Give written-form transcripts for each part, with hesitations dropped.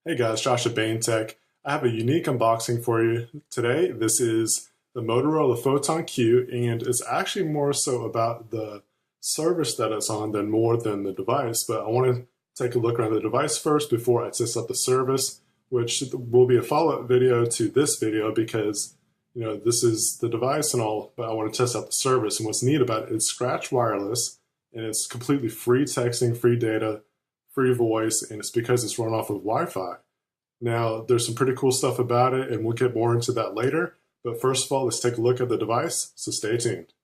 Hey guys, Josh at Bane Tech. I have a unique unboxing for you today. This is the Motorola Photon Q, and it's actually more so about the service that it's on than more than the device. But I want to take a look around the device first before I test out the service, which will be a follow-up video to this video because this is the device and all, but I want to test out the service. And what's neat about it is Scratch Wireless, and it's completely free texting, free data, free voice, and it's because it's run off of Wi-Fi. Now, there's some pretty cool stuff about it, and we'll get more into that later. But first of all, let's take a look at the device, so stay tuned.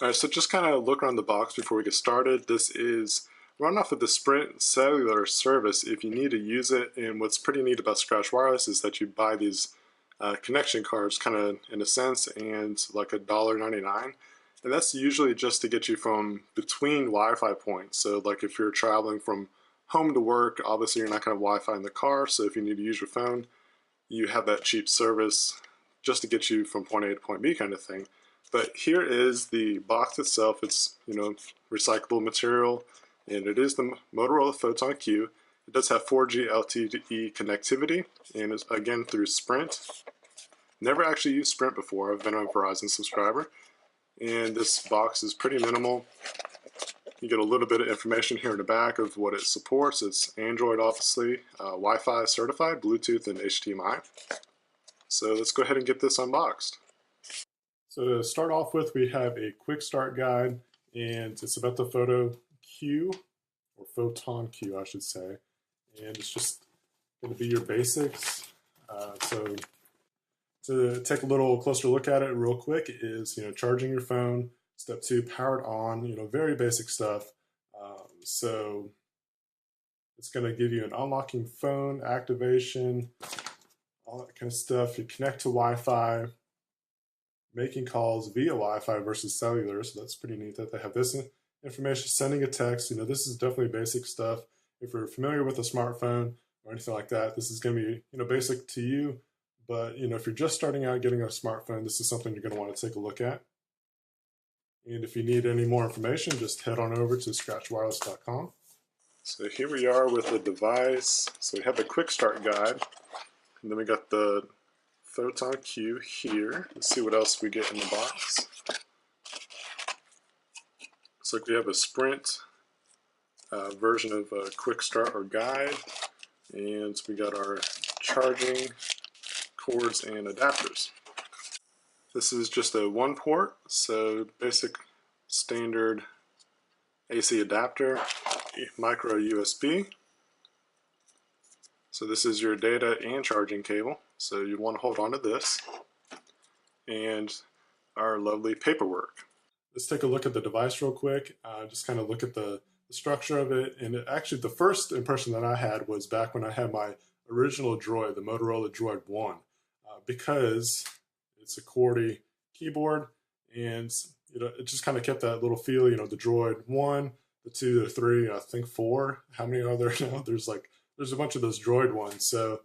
All right, so just kind of look around the box before we get started. This is run off of the Sprint cellular service if you need to use it. And what's pretty neat about Scratch Wireless is that you buy these connection cards kind of in a sense, and like $1.99. And that's usually just to get you from between Wi-Fi points. So like if you're traveling from home to work, obviously you're not going to have Wi-Fi in the car. So if you need to use your phone, you have that cheap service just to get you from point A to point B kind of thing. But here is the box itself. It's, recyclable material, and it is the Motorola Photon Q. It does have 4G LTE connectivity, and it's again through Sprint. Never actually used Sprint before. I've been a Verizon subscriber, and this box is pretty minimal. You get a little bit of information here in the back of what it supports. It's Android, obviously, Wi-Fi certified, Bluetooth, and HDMI. So let's go ahead and get this unboxed. So to start off with, we have a quick start guide, and it's about the Photo Q, or Photon Q, I should say. And it's just going to be your basics. So to take a little closer look at it real quick is, charging your phone. Step 2, powered on, very basic stuff. So it's going to give you an unlocking phone, activation, all that kind of stuff. You connect to Wi-Fi, making calls via Wi-Fi versus cellular. So that's pretty neat that they have this information. Sending a text, this is definitely basic stuff. If you're familiar with a smartphone or anything like that, this is going to be, basic to you. But, if you're just starting out getting a smartphone, this is something you're going to want to take a look at. And if you need any more information, just head on over to scratchwireless.com. So here we are with the device. So we have the quick start guide, and then we got the Photon Q here. Let's see what else we get in the box. Looks like we have a Sprint version of a quick start or guide, and we got our charging cords and adapters. This is just a one port, so basic standard AC adapter, micro USB. So this is your data and charging cable, so you want to hold on to this, and our lovely paperwork. Let's take a look at the device real quick, just kind of look at the structure of it. And actually the first impression that I had was back when I had my original Droid, the Motorola Droid 1, because it's a QWERTY keyboard, and it just kind of kept that little feel, the Droid 1, the 2, the 3, I think 4. How many are there now? There's a bunch of those Droid ones. So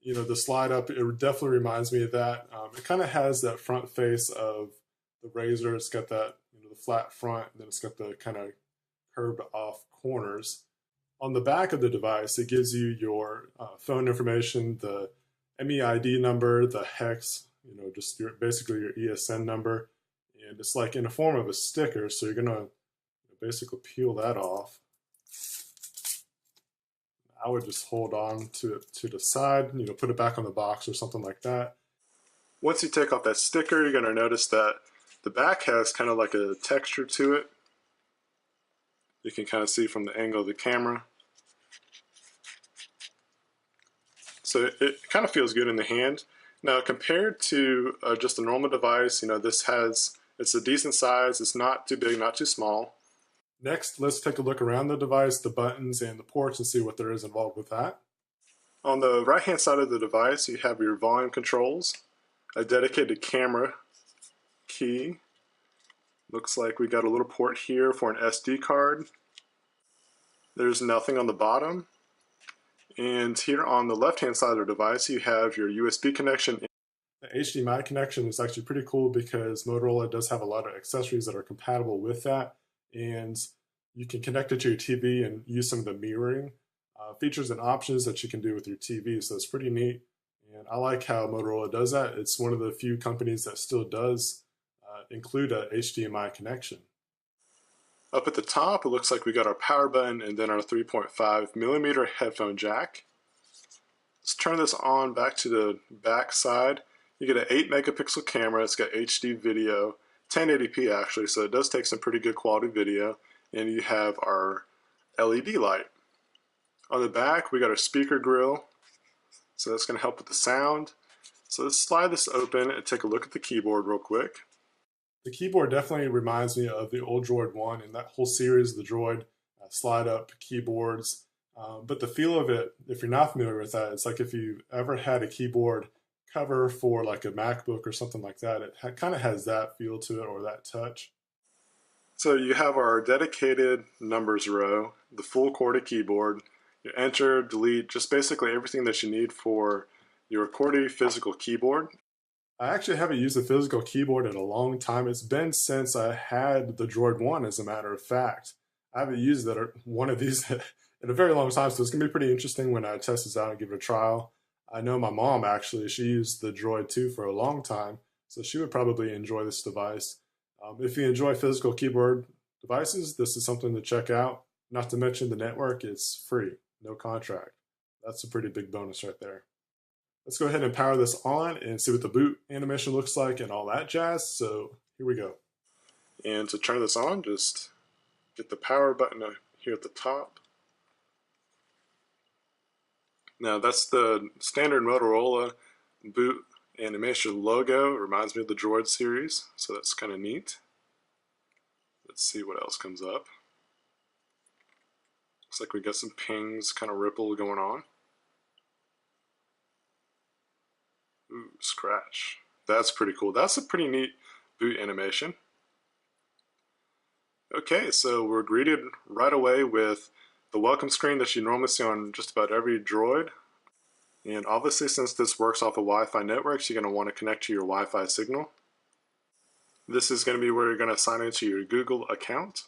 the slide up, it definitely reminds me of that. It kind of has that front face of the Razor. It's got that the flat front, and then it's got the kind of curved off corners. On the back of the device, it gives you your phone information, the MEID number, the hex, just basically your ESN number, and it's like in the form of a sticker. So you're gonna basically peel that off. I would just hold on to it to the side, put it back on the box or something like that. Once you take off that sticker, you're gonna notice that the back has kind of like a texture to it. You can kind of see from the angle of the camera. So it kind of feels good in the hand. Now compared to just a normal device, it's a decent size. It's not too big, not too small. Next, let's take a look around the device, the buttons and the ports, and see what there is involved with that. On the right-hand side of the device, you have your volume controls, a dedicated camera key. Looks like we got a little port here for an SD card. There's nothing on the bottom. And here on the left-hand side of the device, you have your USB connection The HDMI connection is actually pretty cool because Motorola does have a lot of accessories that are compatible with that, and you can connect it to your TV and use some of the mirroring features and options that you can do with your TV. So it's pretty neat, and I like how Motorola does that. It's one of the few companies that still does include a HDMI connection. Up at the top, it looks like we got our power button and then our 3.5 millimeter headphone jack. Let's turn this on back to the back side. You get an 8 megapixel camera. It's got HD video, 1080p actually, so it does take some pretty good quality video. And you have our LED light. On the back, we got our speaker grill, so that's going to help with the sound. So let's slide this open and take a look at the keyboard real quick. The keyboard definitely reminds me of the old Droid 1 and that whole series of the Droid slide up keyboards. But the feel of it, if you're not familiar with that, it's like if you ever had a keyboard cover for like a MacBook or something like that, it kind of has that feel to it or that touch. So you have our dedicated numbers row, the full QWERTY keyboard, your enter, delete, just basically everything that you need for your QWERTY physical keyboard. I actually haven't used a physical keyboard in a long time. It's been since I had the Droid 1, as a matter of fact. I haven't used one of these in a very long time, so it's going to be pretty interesting when I test this out and give it a trial. I know my mom, actually, she used the Droid 2 for a long time, so she would probably enjoy this device. If you enjoy physical keyboard devices, this is something to check out. Not to mention the network, it's free, no contract. That's a pretty big bonus right there. Let's go ahead and power this on and see what the boot animation looks like and all that jazz. So here we go. And to turn this on, just get the power button here at the top. Now that's the standard Motorola boot animation logo. It reminds me of the Droid series, so that's kind of neat. Let's see what else comes up. Looks like we got some pings, kind of ripple going on. Ooh, scratch. That's pretty cool. That's a pretty neat boot animation. Okay, so we're greeted right away with the welcome screen that you normally see on just about every Droid. And obviously, since this works off of Wi-Fi networks, you're going to want to connect to your Wi-Fi signal. This is going to be where you're going to sign into your Google account.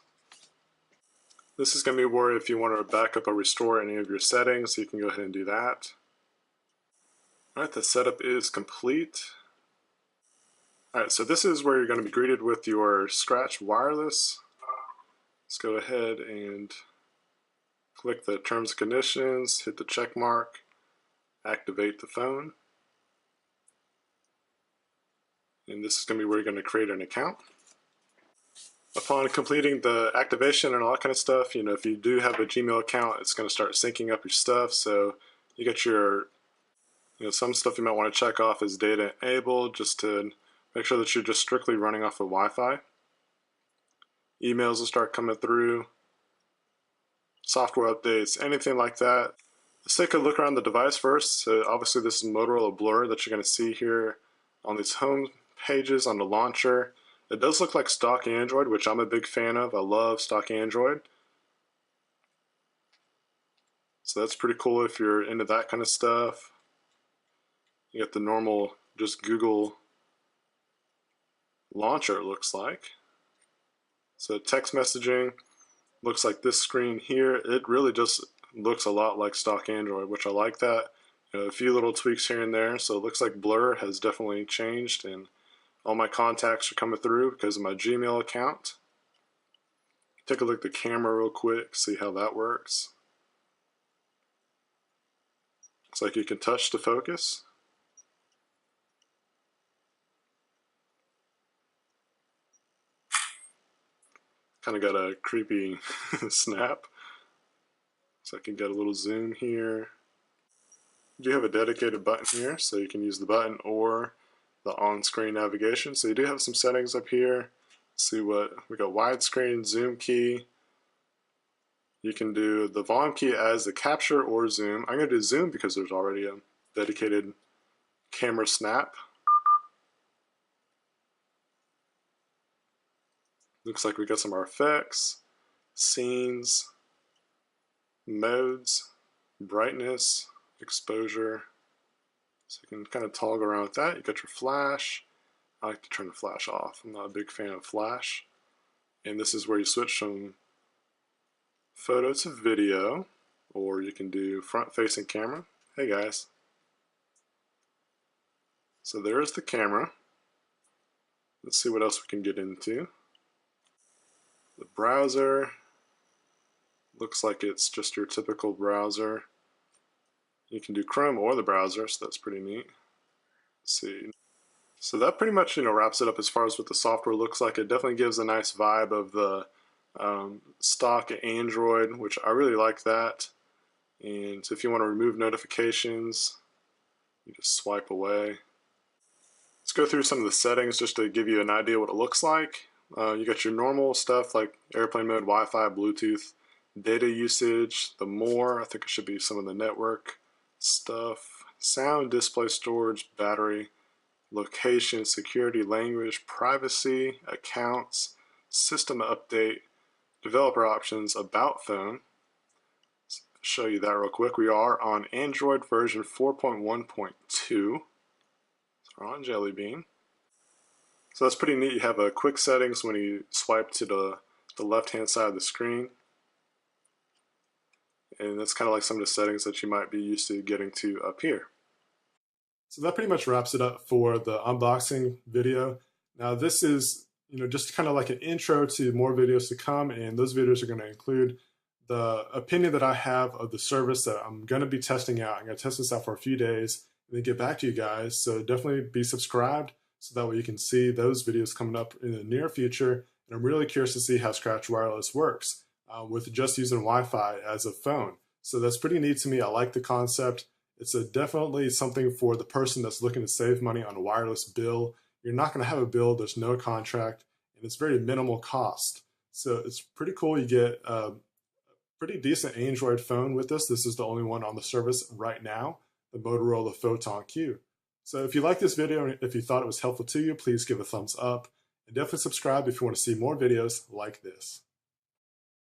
This is going to be where if you want to back up or restore any of your settings, you can go ahead and do that. Alright, the setup is complete. Alright, so this is where you're going to be greeted with your Scratch Wireless. Let's go ahead and click the terms and conditions, hit the check mark, activate the phone. And this is going to be where you're going to create an account. Upon completing the activation and all that kind of stuff, if you do have a Gmail account, it's going to start syncing up your stuff. So you get your some stuff you might want to check off as data enabled, just to make sure that you're just strictly running off of Wi-Fi. Emails will start coming through, software updates, anything like that. Let's take a look around the device first. So obviously this is Motorola Blur that you're going to see here on these home pages on the launcher. It does look like stock Android, which I'm a big fan of. I love stock Android. So that's pretty cool if you're into that kind of stuff. You got the normal, just Google launcher, it looks like. So text messaging looks like this screen here. It really just looks a lot like stock Android, which I like that. A few little tweaks here and there. So it looks like Blur has definitely changed, and all my contacts are coming through because of my Gmail account. Take a look at the camera real quick, see how that works. Looks like you can touch to focus. Kind of got a creepy snap. So I can get a little zoom here. You do have a dedicated button here, so you can use the button or the on-screen navigation. So you do have some settings up here. Let's see what we got: widescreen, zoom key. You can do the volume key as the capture or zoom. I'm going to do zoom because there's already a dedicated camera snap. Looks like we got some of our effects, scenes, modes, brightness, exposure, So you can kind of toggle around with that. You got your flash. I like to turn the flash off. I'm not a big fan of flash. And this is where you switch from photo to video, or you can do front-facing camera. Hey guys. So there's the camera. Let's see what else we can get into. The browser looks like it's just your typical browser. You can do Chrome or the browser, so that's pretty neat. Let's see. So that pretty much wraps it up as far as what the software looks like. It definitely gives a nice vibe of the stock Android, which I really like that. And if you want to remove notifications, you just swipe away. Let's go through some of the settings just to give you an idea what it looks like. You got your normal stuff like airplane mode, Wi-Fi, Bluetooth, data usage, the more, I think it should be some of the network stuff, sound, display, storage, battery, location, security, language, privacy, accounts, system update, developer options, about phone. Let's show you that real quick. We are on Android version 4.1.2. So we're on Jelly Bean. So that's pretty neat. You have a quick settings when you swipe to the left-hand side of the screen. And that's kind of like some of the settings that you might be used to getting to up here. So that pretty much wraps it up for the unboxing video. Now this is just kind of like an intro to more videos to come, and those videos are going to include the opinion that I have of the service that I'm going to be testing out. I'm going to test this out for a few days and then get back to you guys. So definitely be subscribed so that way you can see those videos coming up in the near future. And I'm really curious to see how Scratch Wireless works with just using Wi-Fi as a phone. So that's pretty neat to me. I like the concept. It's definitely something for the person that's looking to save money on a wireless bill. You're not going to have a bill, there's no contract, and it's very minimal cost. So it's pretty cool. You get a pretty decent Android phone with this. This is the only one on the service right now, the Motorola Photon Q. So if you like this video and if you thought it was helpful to you, please give a thumbs up and definitely subscribe if you want to see more videos like this.